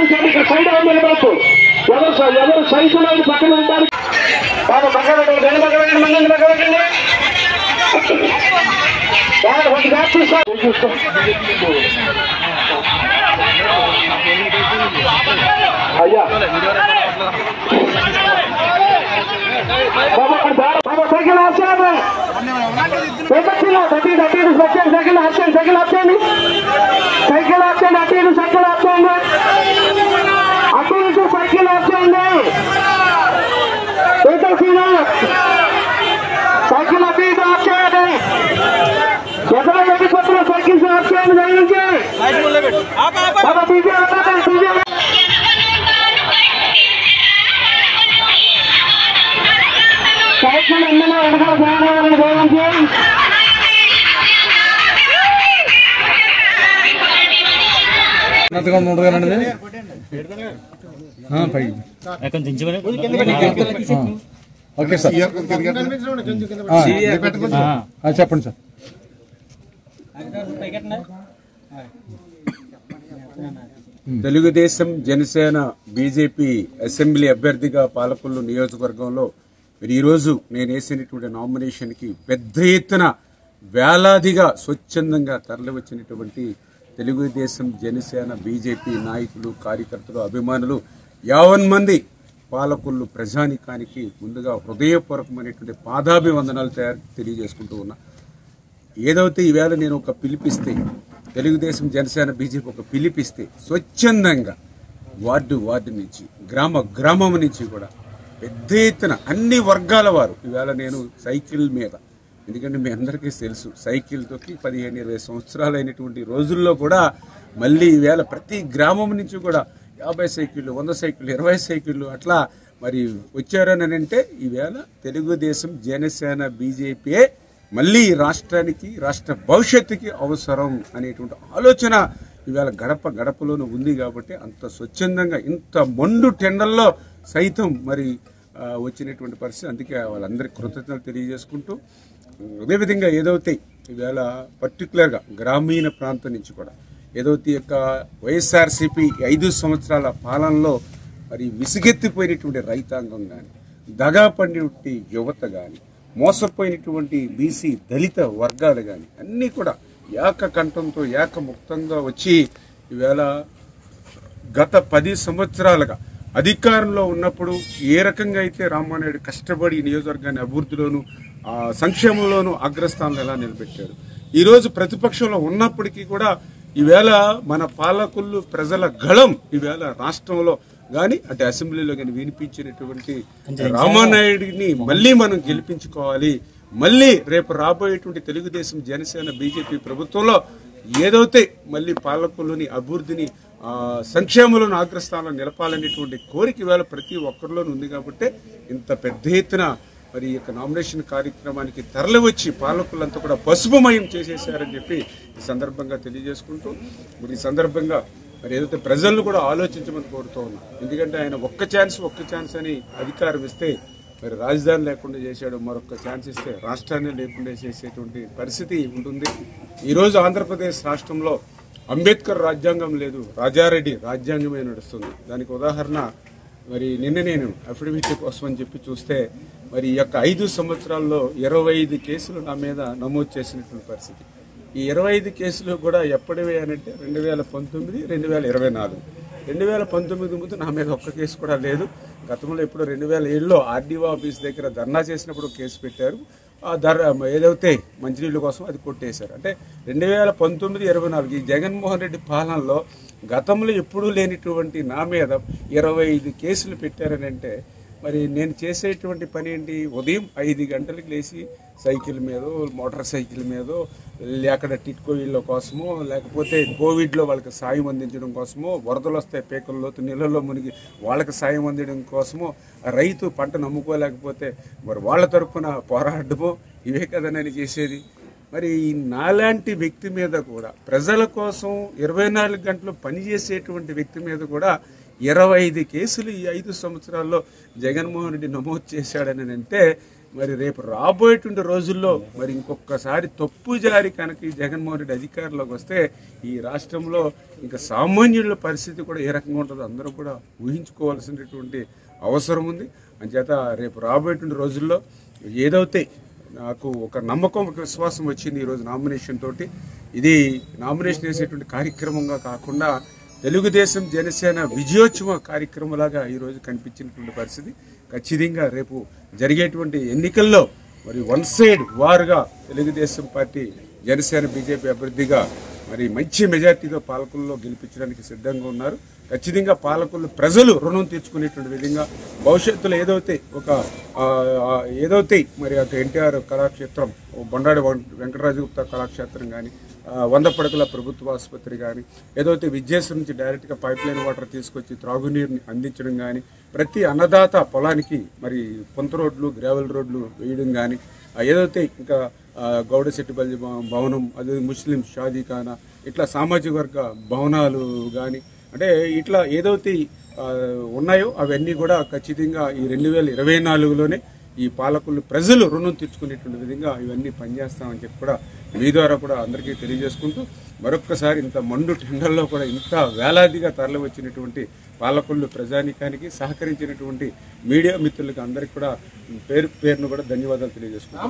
పంపించండి. ఇక్కడ సైడ్ నిలబడద్దు. ఎవరు సైజులో పక్కన ఉంటారు. బాబు పక్కన రెండు పక్కన మంది పక్కన అయ్యా బాబా సైకిల్ ఆపేయండి. సైకిల్ ఆపేయండి. సైకిల్ ఆపేయండి. సైకిల్ ఆపేయండి. అటు సైకిల్ ఆపేయండి. అటు ఇటు సైకిల్ ఆపేయండి. సైకిల్ అటు ఇటు ఆపేయండి. ఎక్కడ వెళ్ళిపోతున్న సైకిల్స్ ఆపేయండి. దయచేసి బాబా డీజే సైకిల్ ఎన్నో వెనకాల ప్రయాణాలను దయచేసి ఓకే సార్ చెప్పండి sir. Telugu Desam Janasena BJP assembly అభ్యర్థిగా పాలకొల్లు నియోజకవర్గంలో ఈరోజు నేను వేసినటువంటి నామినేషన్కి పెద్ద ఎత్తున వేలాదిగా స్వచ్ఛందంగా తరలివచ్చినటువంటి తెలుగుదేశం జనసేన బీజేపీ నాయకులు, కార్యకర్తలు, అభిమానులు 50 మంది పాలకొల్లు ప్రజానికానికి ముందుగా హృదయపూర్వకమైనటువంటి పాదాభివందనాలు తెలియజేసుకుంటూ ఉన్నా. ఏదైతే ఈవేళ నేను ఒక పిలిపిస్తే, తెలుగుదేశం జనసేన బీజేపీ ఒక పిలిపిస్తే స్వచ్ఛందంగా వార్డు నుంచి గ్రామం నుంచి కూడా పెద్ద ఎత్తున అన్ని వర్గాల వారు ఈవేళ నేను సైకిల్ మీద, ఎందుకంటే మీ అందరికీ తెలుసు సైకిల్ తొక్కి 15-20 సంవత్సరాలు అయినటువంటి రోజుల్లో కూడా మళ్ళీ ఈవేళ ప్రతి గ్రామం నుంచి కూడా 50 సైకిళ్ళు, 100 సైకిళ్ళు, 20 సైకిళ్ళు అట్లా మరి వచ్చారని అంటే ఈవేళ తెలుగుదేశం జనసేన బీజేపీయే మళ్ళీ రాష్ట్రానికి, రాష్ట్ర భవిష్యత్తుకి అవసరం అనేటువంటి ఆలోచన ఈవేళ గడపలోనూ ఉంది. కాబట్టి అంత స్వచ్ఛందంగా ఇంత మొండు టెండల్లో సైతం మరి వచ్చినటువంటి పరిస్థితి. అందుకే వాళ్ళందరికీ కృతజ్ఞతలు తెలియజేసుకుంటూ, అదేవిధంగా ఏదైతే ఈవేళ పర్టికులర్గా గ్రామీణ ప్రాంతం నుంచి కూడా ఏదైతే యొక్క వైఎస్ఆర్సీపీ 5 సంవత్సరాల పాలనలో మరి విసిగెత్తిపోయినటువంటి రైతాంగం కానీ, దగాపడినటువంటి యువత కానీ, మోసపోయినటువంటి బీసీ దళిత వర్గాలు కానీ అన్నీ కూడా ఏకకంఠంతో ఏకముక్తంగా వచ్చి ఈవేళ గత 10 సంవత్సరాలుగా అధికారంలో ఉన్నప్పుడు ఏ రకంగా అయితే రామానాయుడు కష్టపడి నియోజకవర్గాన్ని అభివృద్ధిలోను, సంక్షేమంలోనూ అగ్రస్థానంలో ఎలా నిలబెట్టారు, ఈరోజు ప్రతిపక్షంలో ఉన్నప్పటికీ కూడా ఈవేళ మన పాలకులు ప్రజల గళం ఈవేళ రాష్ట్రంలో కానీ అటు అసెంబ్లీలో కానీ వినిపించినటువంటి రామానాయుడిని మళ్ళీ మనం గెలిపించుకోవాలి. మళ్ళీ రేపు రాబోయేటువంటి తెలుగుదేశం జనసేన బీజేపీ ప్రభుత్వంలో ఏదైతే మళ్ళీ పాలకుల్లోని అభివృద్ధిని, సంక్షేమంలోని అగ్రస్థానంలో నిలపాలనేటువంటి కోరిక ఈవేళ ప్రతి ఒక్కరిలోనూ ఉంది. కాబట్టి ఇంత పెద్ద ఎత్తున మరి ఈ యొక్క నామినేషన్ కార్యక్రమానికి తరలివచ్చి పాలకులంతా కూడా పసుపుమయం చేసేసారని చెప్పి ఈ సందర్భంగా తెలియజేసుకుంటూ, మరి ఈ సందర్భంగా మరి ఏదైతే ప్రజలను కూడా ఆలోచించమని కోరుతూ ఉన్నా. ఎందుకంటే ఆయన ఒక్క ఛాన్స్ అని అధికారం ఇస్తే మరి రాజధాని లేకుండా చేశాడు, మరొక ఛాన్స్ ఇస్తే రాష్ట్రాన్ని లేకుండా చేసేటువంటి పరిస్థితి ఉంటుంది. ఈరోజు ఆంధ్రప్రదేశ్ రాష్ట్రంలో అంబేద్కర్ రాజ్యాంగం లేదు, రాజారెడ్డి రాజ్యాంగమే నడుస్తుంది. దానికి ఉదాహరణ మరి నిన్న నేను అఫిడవిట్ కోసం అని చెప్పి చూస్తే మరి ఈ యొక్క 5 సంవత్సరాల్లో 25 కేసులు నా మీద నమోదు చేసినటువంటి పరిస్థితి. ఈ 25 కేసులు కూడా ఎప్పటివే అనంటే 2019, 2024. 2019 ముందు నా మీద ఒక్క కేసు కూడా లేదు. గతంలో ఎప్పుడు 2007లో ఆర్డీఓ ఆఫీస్ దగ్గర ధర్నా చేసినప్పుడు కేసు పెట్టారు. ఏదైతే మంచినీళ్ళ కోసం అది కొట్టేశారు. అంటే 2019, 2024 ఈ జగన్మోహన్ రెడ్డి పాలనలో గతంలో ఎప్పుడూ లేనిటువంటి నా మీద 25 కేసులు పెట్టారని అంటే మరి నేను చేసేటువంటి పని ఏంటి? ఉదయం 5 గంటలకు లేచి సైకిల్ మీదో, మోటార్ సైకిల్ మీదో, అక్కడ టిట్కో ఇళ్ళ కోసమో, లేకపోతే కోవిడ్లో వాళ్ళకి సాయం అందించడం కోసమో, వరదలు వస్తాయి పేకల్లోతు నీళ్ళల్లో మునిగి వాళ్ళకి సాయం అందించడం కోసమో, రైతు పంట నమ్ముకోలేకపోతే మరి వాళ్ళ తరఫున పోరాడమో ఇవే కదా నేను చేసేది. మరి నాలాంటి వ్యక్తి మీద కూడా, ప్రజల కోసం 24 గంటలు పనిచేసేటువంటి వ్యక్తి మీద కూడా 25 కేసులు ఈ 5 సంవత్సరాల్లో జగన్మోహన్ రెడ్డి నమోదు చేశాడని అంటే మరి రేపు రాబోయేటువంటి రోజుల్లో మరి ఇంకొకసారి తప్పు జారి కనుక ఈ జగన్మోహన్ రెడ్డి అధికారంలోకి వస్తే ఈ రాష్ట్రంలో ఇంకా సామాన్యుల పరిస్థితి కూడా ఏ రకంగా ఉంటుందో అందరూ కూడా ఊహించుకోవాల్సినటువంటి అవసరం ఉంది. అంచేత రేపు రాబోయేటువంటి రోజుల్లో ఏదైతే నాకు ఒక నమ్మకం, ఒక విశ్వాసం వచ్చింది ఈరోజు నామినేషన్ తోటి, ఇది నామినేషన్ వేసేటువంటి కార్యక్రమంగా కాకుండా తెలుగుదేశం జనసేన విజయోత్సవ కార్యక్రమంలాగా ఈరోజు కనిపించినటువంటి పరిస్థితి. ఖచ్చితంగా రేపు జరిగేటువంటి ఎన్నికల్లో మరి వన్ సైడ్ వారుగా తెలుగుదేశం పార్టీ జనసేన బీజేపీ అభ్యర్థిగా మరి మంచి మెజార్టీతో పాలకుల్లో గెలిపించడానికి సిద్ధంగా ఉన్నారు. ఖచ్చితంగా పాలకులు ప్రజలు రుణం తీర్చుకునేటువంటి విధంగా భవిష్యత్తులో ఏదైతే మరి అటు ఎన్టీఆర్ కళాక్షేత్రం, బొండాడి వెంకటరాజగుప్త కళాక్షేత్రం కానీ, 100 పడకల ప్రభుత్వ ఆసుపత్రి కానీ, ఏదైతే విద్యాసం నుంచి డైరెక్ట్గా పైప్ లైన్ వాటర్ తీసుకొచ్చి త్రాగునీరుని అందించడం కానీ, ప్రతి అన్నదాత పొలానికి మరి పొంత రోడ్లు, గ్రావెల్ రోడ్లు వేయడం కానీ, ఏదైతే ఇంకా గౌడశెట్టిపల్లి భవనం, అదే ముస్లిం షాదీఖానా, ఇట్లా సామాజిక వర్గ భవనాలు కానీ, అంటే ఇట్లా ఏదైతే ఉన్నాయో అవన్నీ కూడా ఖచ్చితంగా ఈ 2024లోనే ఈ పాలకులు ప్రజలు రుణం తీర్చుకునేటువంటి విధంగా ఇవన్నీ పనిచేస్తామని చెప్పి కూడా మీ ద్వారా కూడా అందరికీ తెలియజేసుకుంటూ, మరొక్కసారి ఇంత మండు టెండర్లో కూడా ఇంత వేలాదిగా తరలి వచ్చినటువంటి పాలకులు ప్రజానీకానికి సహకరించినటువంటి మీడియా మిత్రులకి అందరికీ కూడా పేరును కూడా ధన్యవాదాలు తెలియజేసుకుంటాం.